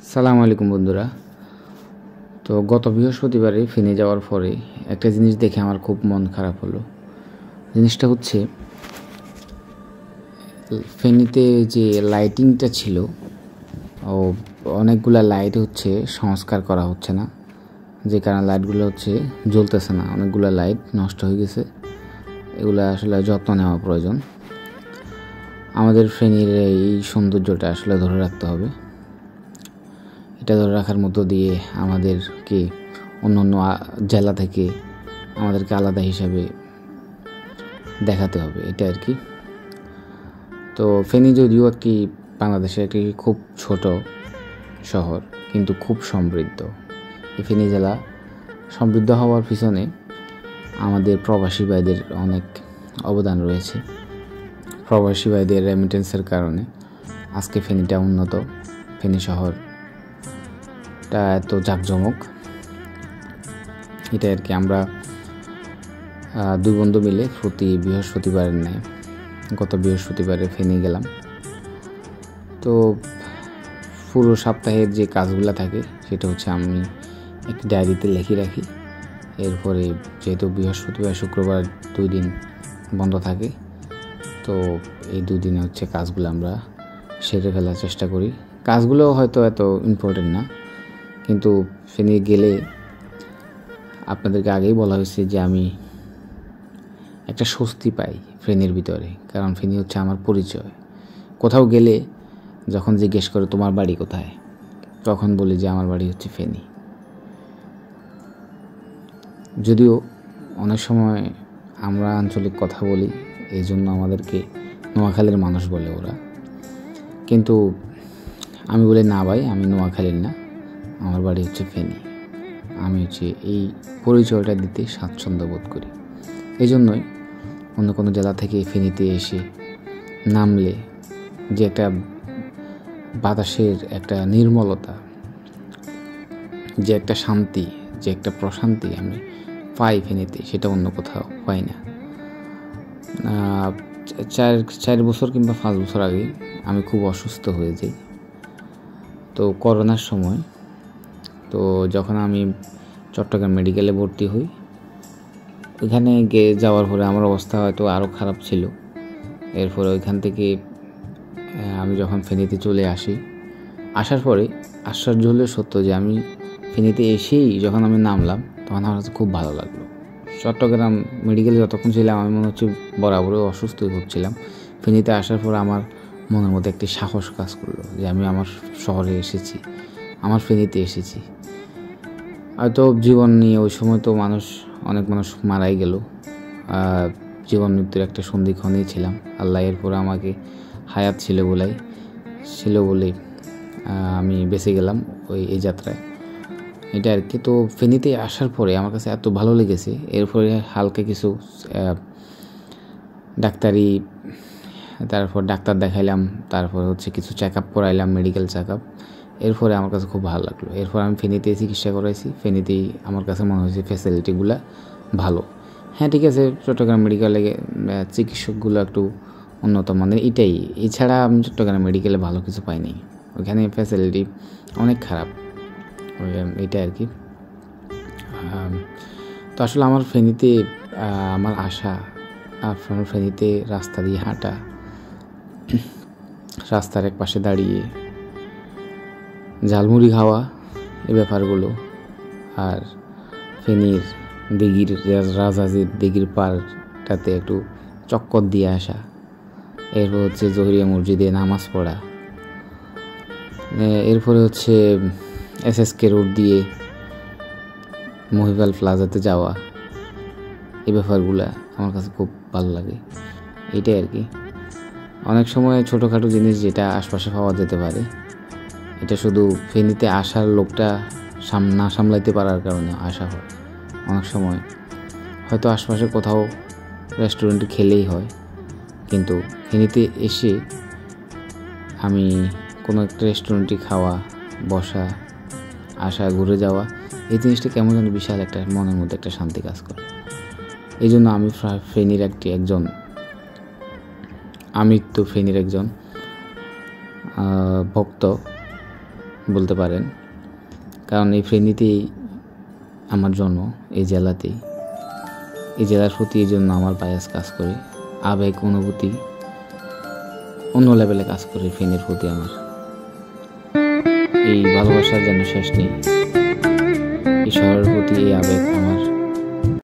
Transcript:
সালাম আলাইকুম বন্ধুরা। তো গত বৃহস্পতিবারে ফেনী যাওয়ার পরে একটা জিনিস দেখে আমার খুব মন খারাপ হলো। জিনিসটা হচ্ছে ফেনীতে যে লাইটিংটা ছিল, ও অনেকগুলা লাইট হচ্ছে সংস্কার করা হচ্ছে না, যে কারণে লাইটগুলো হচ্ছে জ্বলতেছে না। অনেকগুলো লাইট নষ্ট হয়ে গেছে। এগুলো আসলে যত্ন নেওয়া প্রয়োজন। আমাদের ফেনীর এই সৌন্দর্যটা আসলে ধরে রাখতে হবে। এটা ধরে রাখার মধ্য দিয়ে আমাদেরকে অন্য অন্য জেলা থেকে আমাদেরকে আলাদা হিসাবে দেখাতে হবে, এটা আর কি। তো ফেনী যদিও একটি বাংলাদেশের একটি খুব ছোট শহর, কিন্তু খুব সমৃদ্ধ। এই ফেনী জেলা সমৃদ্ধ হওয়ার পিছনে আমাদের প্রবাসী ভাইদের অনেক অবদান রয়েছে। প্রবাসী ভাইদের রেমিটেন্সের কারণে আজকে ফেনীটা উন্নত, ফেনী শহরটা এত জাঁকজমক। এটা আর কি। আমরা দুই বন্ধু মিলে প্রতি বৃহস্পতিবারের ন্যায় গত বৃহস্পতিবারে ফেনী গেলাম। তো পুরো সপ্তাহের যে কাজগুলো থাকে সেটা হচ্ছে আমি একটি ডায়েরিতে লিখে রাখি। এরপরে যেহেতু বৃহস্পতিবার শুক্রবার 2 দিন বন্ধ থাকে, তো এই 2 দিনে হচ্ছে কাজগুলো আমরা সেরে ফেলার চেষ্টা করি। কাজগুলো হয়তো এত ইম্পর্টেন্ট না, কিন্তু ফেনী গেলে আপনাদেরকে আগেই বলা হয়েছে যে আমি একটা স্বস্তি পাই ফেনীর ভিতরে, কারণ ফেনী হচ্ছে আমার পরিচয়। কোথাও গেলে যখন জিজ্ঞেস করে তোমার বাড়ি কোথায়, তখন বলি যে আমার বাড়ি হচ্ছে ফেনী। যদিও অনেক সময় আমরা আঞ্চলিক কথা বলি, এই জন্য আমাদেরকে নোয়াখালীর মানুষ বলে ওরা, কিন্তু আমি বলি না ভাই, আমি নোয়াখালীর না, আমার বাড়ি হচ্ছে ফেনী। আমি হচ্ছে এই পরিচয়টা দিতে স্বাচ্ছন্দ্য বোধ করি। এই জন্যই অন্য কোনো জেলা থেকে ফেনীতে এসে নামলে যে একটা বাতাসের একটা নির্মলতা, যে একটা শান্তি, যে একটা প্রশান্তি আমি পাই ফেনীতে, সেটা অন্য কোথাও পাই না। 4 বছর কিংবা 5 বছর আগে আমি খুব অসুস্থ হয়ে যাই, তো করোনার সময়। তো যখন আমি চট্টগ্রাম মেডিকেলে ভর্তি হই, ওইখানে যাওয়ার পরে আমার অবস্থা হয়তো আরও খারাপ ছিল। এরপরে ওইখান থেকে আমি যখন ফেনীতে চলে আসার পরে আশ্চর্য হলে সত্য যে আমি ফেনীতে এসেই যখন আমি নামলাম, তখন আমার কাছে খুব ভালো লাগলো। চট্টগ্রাম মেডিকেলে যতক্ষণ ছিলাম আমি মনে হচ্ছে বরাবরই অসুস্থই হচ্ছিলাম। ফেনীতে আসার পর আমার মনের মধ্যে একটি সাহস কাজ করলো যে আমি আমার শহরে এসেছি, আমার ফেনীতে এসেছি। হয়তো জীবন নিয়ে ওই সময় তো অনেক মানুষ মারাই গেল, জীবন মৃত্যুর একটা সন্ধিক্ষণেই ছিলাম। আল্লাহ এরপর আমাকে হায়াত ছিল বলে আমি বেঁচে গেলাম এই যাত্রায়, এটা আর কি। তো ফেনীতে আসার পরে আমার কাছে এত ভালো লেগেছে। এরপরে হালকা কিছু তারপর ডাক্তার দেখাইলাম, তারপর হচ্ছে কিছু চেক আপ করাইলাম, মেডিকেল চেক আপ। এরপরে আমার কাছে খুব ভালো লাগলো। এরপর আমি ফেনীতে চিকিৎসা করাইছি। ফেনীতেই আমার কাছে মনে হয়েছে ফ্যাসিলিটিগুলো ভালো। হ্যাঁ, ঠিক আছে, চট্টগ্রাম মেডিকেলে চিকিৎসকগুলো একটু উন্নত মানের, এটাই। এছাড়া আমি চট্টগ্রাম মেডিকেলে ভালো কিছু পাইনি, ওইখানে ফ্যাসিলিটি অনেক খারাপ, এটা আর কি। তো আসলে আমার ফেনীতে আমার আশা, আপনার ফেনীতে রাস্তা দিয়ে হাঁটা, রাস্তার এক পাশে দাঁড়িয়ে ঝালমুড়ি খাওয়া, এই ব্যাপারগুলো, আর ফেনীর দিঘির রাজাজির দিঘির পাড়টাতে একটু চক্কর দিয়ে আসা, এরপর হচ্ছে জহরিয়া মসজিদে নামাজ পড়া, এরপরে হচ্ছে SSK রোড দিয়ে মহিপাল প্লাজাতে যাওয়া, এই ব্যাপারগুলো আমার কাছে খুব ভালো লাগে, এইটাই আর কি। অনেক সময় ছোটোখাটো জিনিস যেটা আশপাশে পাওয়া যেতে পারে, এটা শুধু ফেনীতে আসার লোকটা না সামলাইতে পারার কারণে আসা হয়। অনেক সময় হয়তো আশপাশে কোথাও রেস্টুরেন্টে খেলেই হয়, কিন্তু ফেনীতে এসে আমি কোনো একটা রেস্টুরেন্টে খাওয়া, বসা, আসা, ঘুরে যাওয়া, এই জিনিসটা কেমন যেন বিশাল একটা মনের মধ্যে একটা শান্তি কাজ করে। এই জন্য আমি ফেনীর ফেনীর একজন ভক্ত। বলতে পারেন, কারণ এই ফেনীতেই আমার জন্ম, এই জেলাতেই, এই জেলার প্রতি এই জন্য আমার বায়াস কাজ করে, আবেগ অনুভূতি অন্য লেভেলে কাজ করে ফেনীর প্রতি আমার। এই ভালোবাসার যেন শেষ নেই, এই শহরের প্রতি এই আবেগ আমার